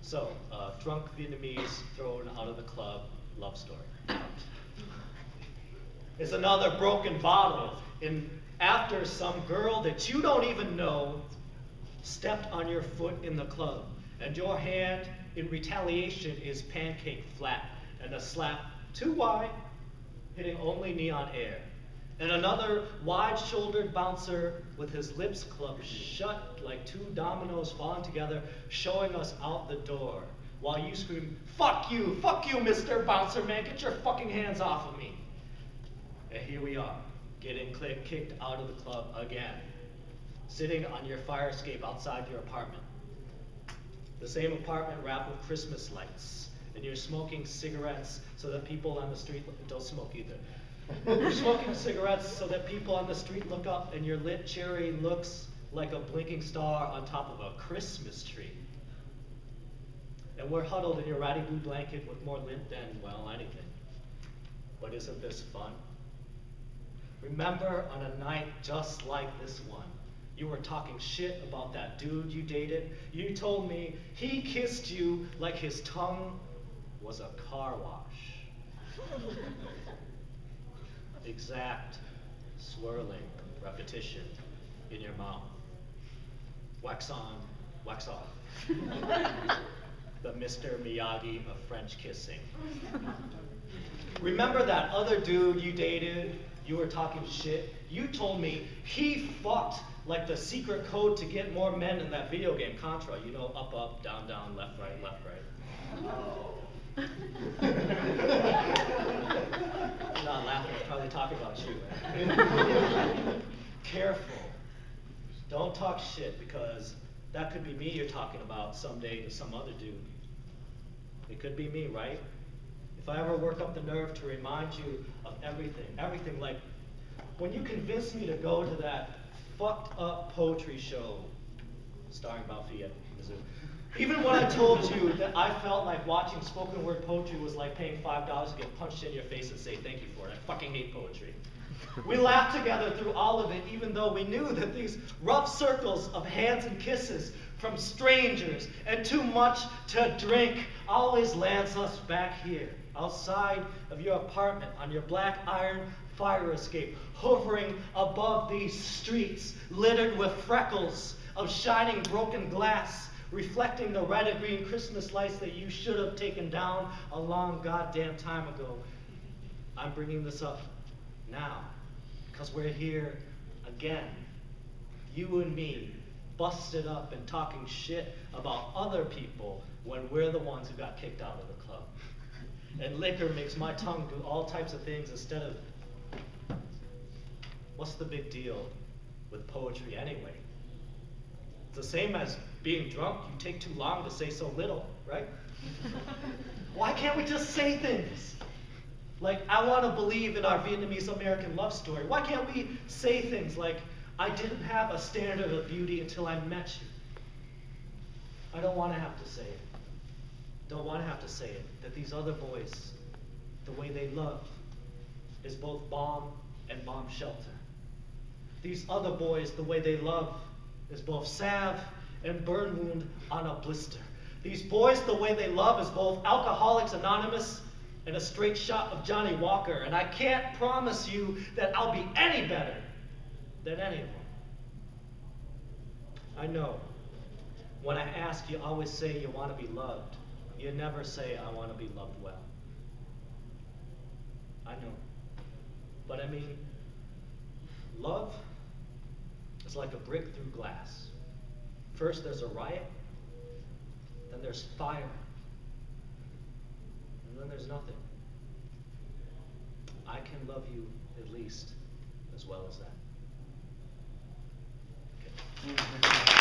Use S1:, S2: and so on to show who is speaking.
S1: So, drunk Vietnamese thrown out of the club, love story. It's another broken bottle after some girl that you don't even know stepped on your foot in the club, and your hand in retaliation is pancake flat, and a slap too wide, hitting only neon air. And another wide-shouldered bouncer with his lips clubbed shut like two dominoes falling together, showing us out the door, while you scream, fuck you, Mr. Bouncer Man, get your fucking hands off of me. And here we are, getting kicked out of the club again, sitting on your fire escape outside your apartment. The same apartment wrapped with Christmas lights, and you're smoking cigarettes so that people on the street don't smoke either. You're smoking cigarettes so that people on the street look up and your lit cherry looks like a blinking star on top of a Christmas tree. And we're huddled in your ratty blue blanket with more lint than, well, anything. But isn't this fun? Remember on a night just like this one, you were talking shit about that dude you dated. You told me he kissed you like his tongue was a car wash. Exact, swirling repetition in your mouth. Wax on, wax off. The Mr. Miyagi of French kissing. Remember that other dude you dated? You were talking shit. You told me he fucked like the secret code to get more men in that video game Contra. You know, up, up, down, down, left, right, left, right. I'm not laughing, I'm probably talking about you. Careful. Don't talk shit, because that could be me you're talking about someday to some other dude. It could be me, right? If I ever work up the nerve to remind you of everything, like when you convinced me to go to that fucked up poetry show starring Bao Phi at Mizzou. Even when I told you that I felt like watching spoken word poetry was like paying $5 to get punched in your face and say thank you for it. I fucking hate poetry. We laughed together through all of it, even though we knew that these rough circles of hands and kisses from strangers and too much to drink always lands us back here, outside of your apartment on your black iron fire escape, hovering above these streets littered with freckles of shining broken glass, reflecting the red and green Christmas lights that you should have taken down a long goddamn time ago. I'm bringing this up now because we're here again, you and me, busted up and talking shit about other people when we're the ones who got kicked out of the club. And liquor makes my tongue do all types of things instead of, what's the big deal with poetry anyway? It's the same as being drunk. You take too long to say so little, right? Why can't we just say things? Like, I want to believe in our Vietnamese American love story. Why can't we say things like, I didn't have a standard of beauty until I met you? I don't want to have to say it. Don't want to have to say it, that these other boys, the way they love, is both bomb and bomb shelter. These other boys, the way they love, is both salve and burn wound on a blister. These boys, the way they love, is both Alcoholics Anonymous and a straight shot of Johnny Walker. And I can't promise you that I'll be any better than any of them. I know. When I ask, you always say you want to be loved. You never say, I want to be loved well. I know. But I mean, love is like a brick through glass. First there's a riot, then there's fire, and then there's nothing. I can love you at least as well as that. Okay.